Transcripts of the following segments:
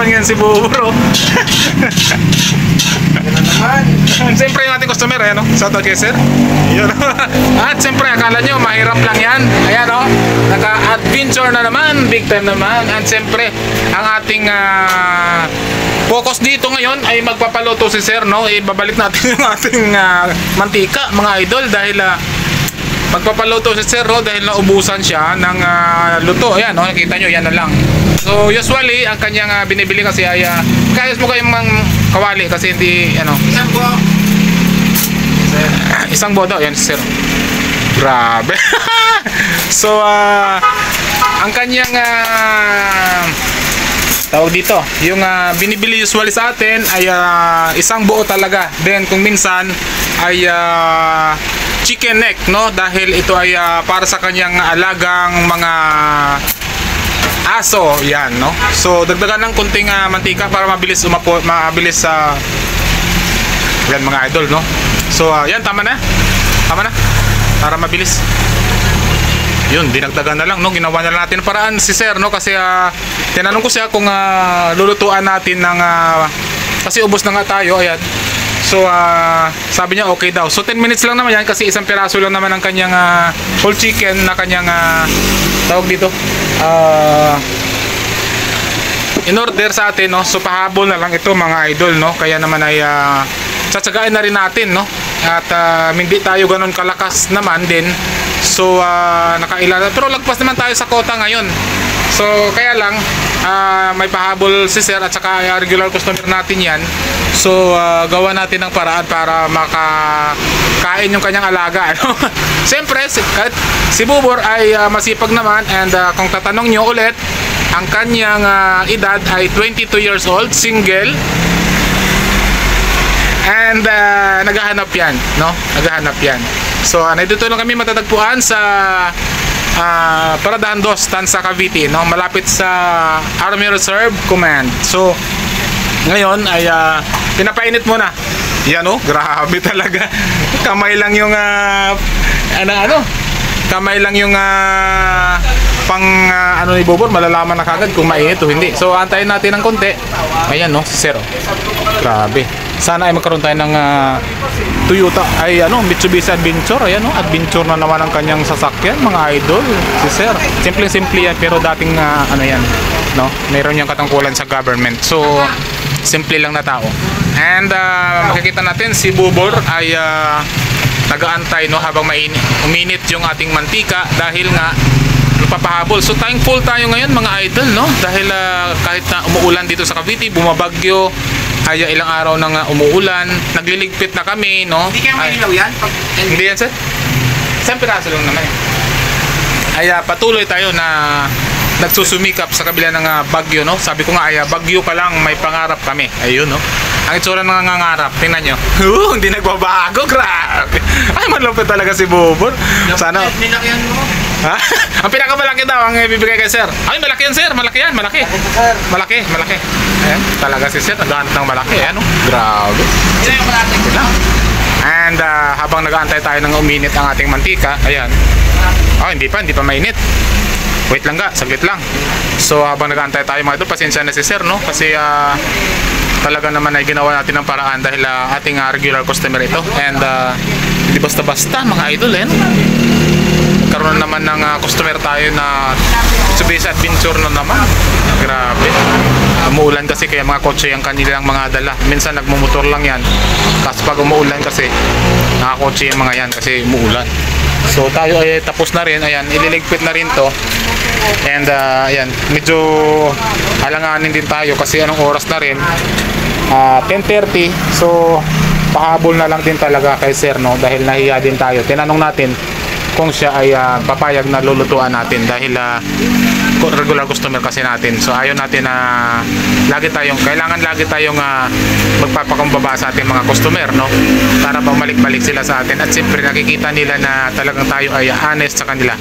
lang yan si Bubro. Siyempre yung ating customer, ayan o. Shout out kay sir. Yun. At siyempre, akala nyo, mahirap lang yan. Ayan o. Naka-adventure na naman. Big time naman. At siyempre, ang ating focus dito ngayon ay magpapaluto si sir, no? Ibabalik natin yung ating mantika, mga idol. Dahil magpapaluto si sir, no? Dahil naubusan siya ng luto. Ayan, no? Nakita nyo, yan na lang. So usually ang kanyang binibili kasi ay kayos mo kayong kawali kasi hindi ano. Isang buo daw yan sir. Grabe. So ang kanyang tawag dito, yung binibili usually sa atin ay isang buo talaga. Then kung minsan ay chicken neck, no? Dahil ito ay para sa kanyang alagang mga aso, yan, no? So dagdagan ng kunting mantika para mabilis mabilis yan mga idol, no? So yan, tama na para mabilis. Yun, dinagdagan na lang, no? Ginawa na lang natin paraan si sir, no? Kasi tinanong ko siya kung lulutuan natin ng kasi ubos na nga tayo, ayan. So sabi niya okay daw. So 10 minutes lang naman yan kasi isang piraso lang naman ang kanyang whole chicken na kanyang tawag dito in order sa atin, no? So pahabol na lang ito mga idol, no? Kaya naman ay tsatsagain na rin natin, no? At hindi tayo ganun kalakas naman din. So nakailan, pero lagpas naman tayo sa kota ngayon. So kaya lang may pahabol si sir at saka regular customer natin yan. So gawa natin ng paraan para makakain yung kanyang alaga, no? Siyempre si Bubor ay masipag naman. And kung tatanong nyo ulit, ang kanyang edad ay 22 years old, single. And naghahanap yan, no? Naghahanap yan. So nandito lang kami matatagpuan sa Paradahan 2, Tansa, Cavite, no? Malapit sa Army Reserve Command. So ngayon ay pinapainit muna. Yan, oh, grabe talaga. Kamay lang yung kamay lang yung ano ni Bobor, malalaman na kagad kung mainit o hindi. So antayin natin ng konti. Ayan, no, si sir. Grabe. Sana ay magkaroon tayo ng Toyota ay Mitsubishi Adventure. Ayan, no, adventure na naman ang kanyang sasakyan, mga idol. Si sir. Simple-simple yan pero dating yan, no? Meron yung katangkulan sa government. So simple lang na tao. And makikita natin si Bubor ay nag-aantay, no, habang uminit yung ating mantika dahil nga papahabol. So thankful tayo ngayon mga idol, no? Dahil kahit na umuulan dito sa Cavite, bumabagyo, ay ilang araw nang umuulan, nagliligpit na kami, no? Hindi kayo manilaw yan? Hindi yan, sir. Isang piraso lang naman. Ay patuloy tayo na nagsusumikap sa kabila ng bagyo, no? Sabi ko nga ay bagyo pa lang, may pangarap kami. Ayun, no? Ang itsura ng nangangarap, tingnan nyo. Hindi nagbabago, grabe. Ay, malupit talaga si Bubor. Sana nilakyan mo. ha? Ang pinakamalaki daw ang ibibigay kay sir. Ay, malaki yan sir, malaki yan, malaki. Malaki, malaki. Ayan, talaga si sir, naghahanap ng malaki, ano? Grabe. Sino yung malaki? And habang nag-aantay tayo ng uminit ang ating mantika, ayan. Oh, hindi pa mainit. Wait lang ga, saglit lang. So habang nag-aantay tayo mga idol, pasensya na si sir, no? Kasi talaga naman ay ginawa natin ng paraan dahil ating regular customer ito. And hindi basta-basta mga idol, eh, no? Karoon naman ng customer tayo na Mitsubishi Adventure na naman. Grabe. Umuulan kasi kaya mga kotse ang kanilang mga dala. Minsan nagmumotor lang yan. Kasi pag umuulan kasi nakakotse yung mga yan kasi umuulan. So tayo ay tapos na rin. Ayan, ililigpit na rin to. And ayan, medyo alanganin din tayo kasi anong oras na rin, 10:30. So pahabol na lang din talaga kay sir, no? Dahil nahiya din tayo. Tinanong natin kung siya ay papayag na lulutuan natin dahil regular customer kasi natin. So ayaw natin na kailangan lagi tayong magpapakumbaba sa ating mga customer, no? Para bumalik-balik sila sa atin at siyempre nakikita nila na talagang tayo ay honest sa kanila.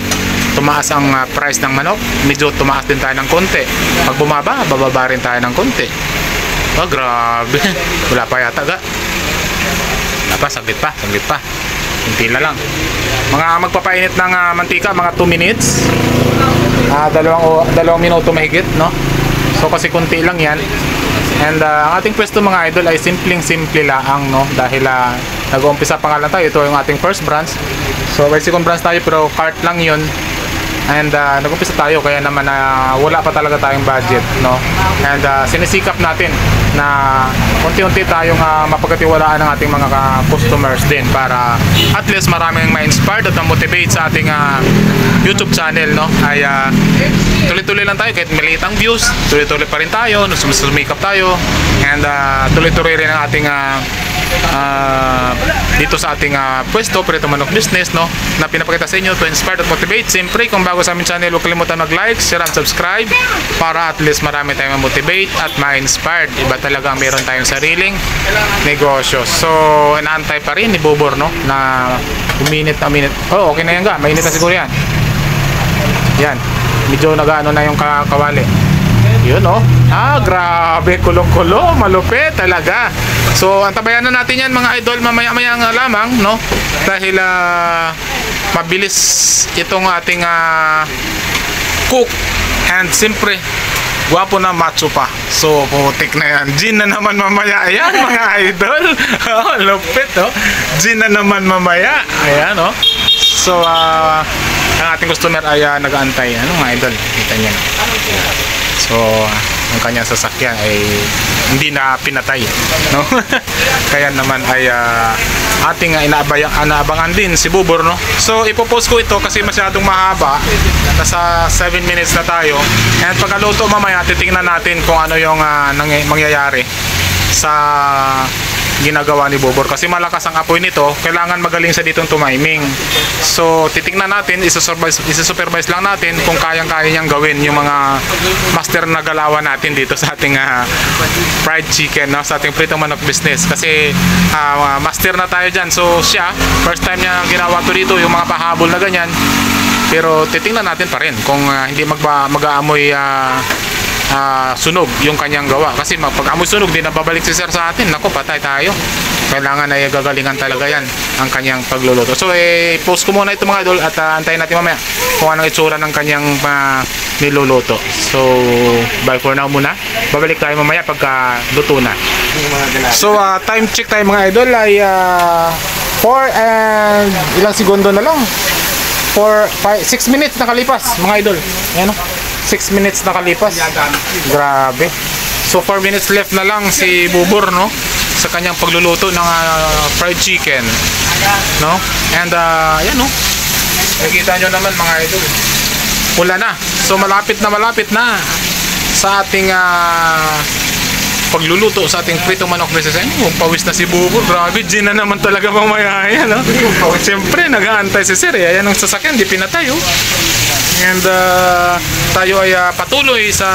Tumaas ang price ng manok, medyo tumaas din tayo ng konti. Pag bumaba, bababa rin tayo ng konti. Oh, grabe. Wala pa yata ga. Saglit pa. Hindi na lang. Mga magpapainit ng mantika, mga 2 minutes. 2 minuto mahigit, no? So So kasi konti lang yan. And ang ating pwesto mga idol ay simpleng-simple lang, no? Dahil nag-uumpisa pa nga lang tayo. Ito yung ating first branch. So may second branch tayo pero cart lang yun. And nag-umpisa tayo kaya naman wala pa talaga tayong budget, no? And sinisikap natin na unti-unti tayong mapagkatiwalaan ng ating mga customers din para at least maraming ma-inspired at ma-motivate sa ating YouTube channel, no? Ay tuloy-tuloy lang tayo kahit maliit ang views, tuloy-tuloy pa rin tayo, sumikap tayo, and tuloy-tuloy rin ang ating dito sa ating pwesto, Prito Manok Business, no? Na pinapakita sa inyo to inspire at motivate. Siyempre, kung bago sa aming channel, huwag kalimutan mag-like, share, and subscribe para at least marami tayong ma-motivate at ma-inspired. Iba talaga meron tayong sariling negosyo. So, inaantay pa rin ni Bobor, no? Na uminit na minute. Oh, okay na yan ga. Mainit na siguro yan. Yan. Medyo nag-ano na yung kawali. Yun, oh. Grabe, kulong-kulo, malupit talaga. So, antabayan na natin yan mga idol mamaya-maya nga lamang, no? Dahil mabilis itong ating cook. And siyempre, gwapo na, macho pa. So, putik na yan. Gin na naman mamaya. Ayan mga idol. Oh, lupit, oh. Gin na naman mamaya. Ayan, oh. So, ang ating customer ay nag-aantay. Ano mga idol? Kita niyan. So, ang kanyang sasakyan ay hindi na pinatay, no? Kaya naman ay ating inaabangan din si Bubor, no? So, ipopost ko ito kasi masyadong mahaba. Nasa 7 minutes na tayo. And pagkaluto mamaya, titingnan natin kung ano yung mangyayari sa ginagawa ni Bobor kasi malakas ang apoy nito, kailangan magaling siya ditong tumiming. So titingnan natin, isa-supervise lang natin kung kayang-kaya niyang gawin yung mga master na galawan natin dito sa ating fried chicken, no? Sa ating Pritong Manok Business kasi master na tayo dyan. So siya, first time niya ginawa to dito, yung mga pahabol na ganyan, pero titingnan natin pa rin kung hindi mag-aamoy sunog yung kanyang gawa kasi pag amoy sunog din nababalik si sir sa atin, nako patay tayo. Kailangan ay gagalingan talaga yan ang kanyang pagluluto. So post ko muna ito mga idol at antayin natin mamaya kung anong itsura ng kanyang niluluto. So bye for now muna, babalik tayo mamaya pagka luto na. So time check tayo mga idol ay 4 and ilang segundo na lang, 6 minutes nakalipas mga idol. Ayan, no? 6 minutes nakalipas. Grabe. So 4 minutes left na lang si Bubor, no? Sa kanyang pagluluto ng fried chicken, no? And ayan, no? Nakikita nyo naman mga idol, pula na. So malapit na sa ating pagluluto sa ating Pritong Manok Business. Pawis na si Bubor. Grabe, gin na naman talaga mamaya yan, no? Siyempre nag-aantay si sir, ayan ang sasakyan, di pinatay, oh. And tayo ay patuloy sa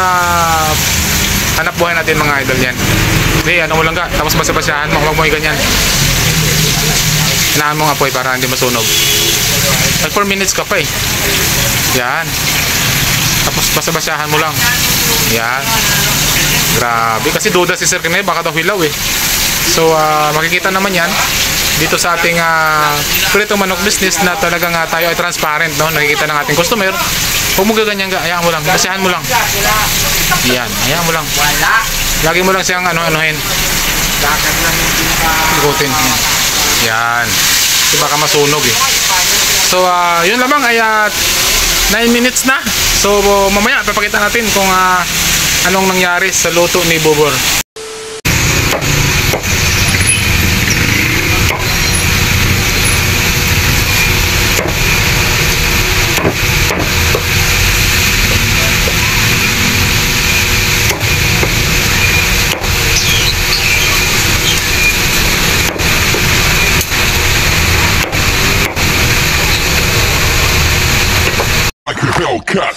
hanap buhay natin mga idol yan. Hindi, ano mo lang ka, tapos basa-basahan mo, huwag mo ganyan. Hinaan mo nga po para hindi masunog. Like 4 minutes ka pa eh. Yan. Tapos basa-basahan mo lang. Yan. Grabe, kasi duda si Sir Kine, baka daw hilaw eh. So makikita naman yan dito sa ating Pritong Manok Business na talagang tayo ay transparent, no? Nakikita ng ating customer. Huwag mo gaganyan ka, hayaan mo lang, basahan mo lang. Yan, hayaan mo lang. Lagi mo lang siyang ano-anuhin. Ikutin. Yan. Kasi baka masunog eh. So yun lamang ay 9 minutes na. So mamaya papakita natin kung anong nangyari sa luto ni Bobor. Like a Hellcat.